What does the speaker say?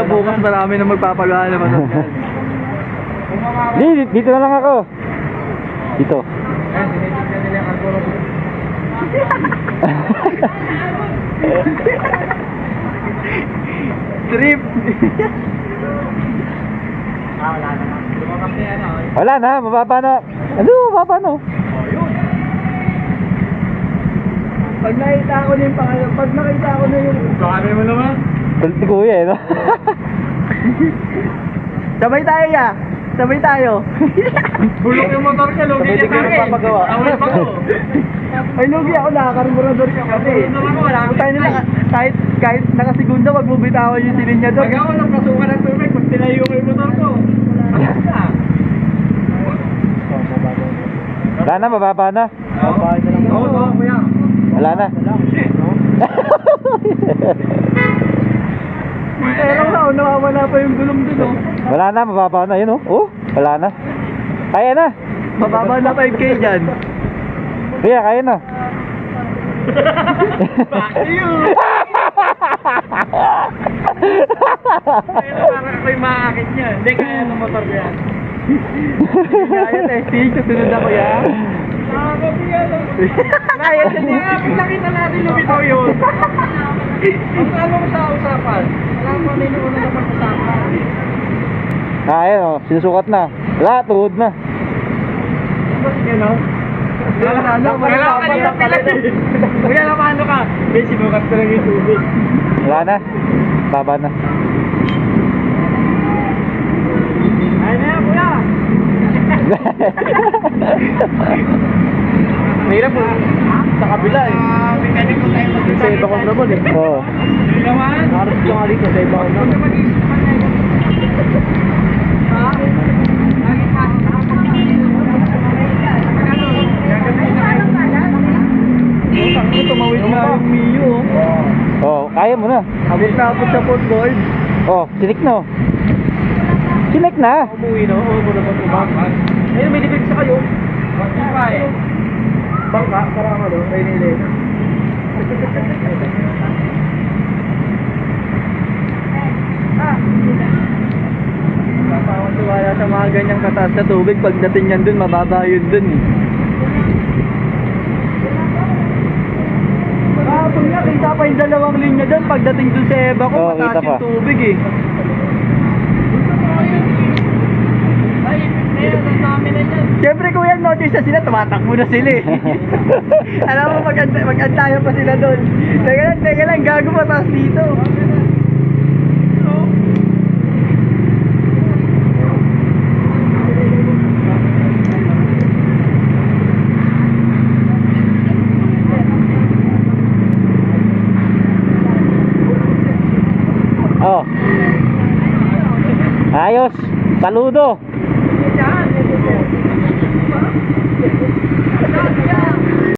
bukas marami na magpapagawa naman. Dito na lang ako. Dito. Trip. Wala na, mababa na. Ano, mababa na. Pag nakita ko na yung pangalan, pag nakita ko na yung... Sabi mo naman? Kulit ni Kuya eh, no? Sabay tayo ya. Sabay tayo. Bulok yung motor ka, lugi Sabay ka tayo tayo. papagawa. Awal pa ko. Ay, lugi ako, nakakarburador ka kasi. Tayo nila, kahit nakasigunda, wag mo bitawan yung silin niya doon. Pag ako nagpasukan ng tubig, pag tinayo ko yung motor ko. Wala na, mababa na. Oo, kuya. Wala na. Pero na, nawawala pa yung gulong dun, oh. Wala na, mababa na. Yun, oh. Oh, wala na. Kaya na. Mababa na 5K dyan. Kuya, kaya na. Fuck you! Pero parang ako'y maakit niya. Hindi kaya ng motor ko yan. Kaya testing, susunod ako yan. Nakakabiya lang. Kaya siya din. Pag nakita natin lumitaw yun. Ang ano mo sa usapan? Wala pa rin yung una naman usapan. Ayun, oh. Sinusukat na. Wala, tuhod na. Kuya, napano ka? Eh, sinukat ko lang yung tubig. Wala na. Baba na. Ayun na yan, kuya. Mahirap po. Sa kabila eh. Mekanik ko tayo Sa iba kong naman eh. Oo. Hindi naman. Harap ko nga dito sa iba kong naman. Ha? Lagi pa. Ang tumawid na yung Mio. Oh, kaya mo na. Abot na abot sa footboard. Oh, sinik na. Oh. Sinik na. Umuwi na. Oo, muna pa tubang. Ayun, may libig sa kayo. Bangka, parang ano, may nilay. Napakatiwala sa mga ganyang kataas na tubig. Pagdating yan dun, mababa yun dun eh. Kahapon nga, kita pa yung dalawang linya dun. Pagdating dun sa Eba ko, Oo, mataas kita pa. yung tubig eh. Siyempre kuya, notice na sila, tumatakbo na sila eh. Alam mo, mag-antayan pa sila doon. Teka lang, gago mataas dito. Oh. Ayos. Saludo.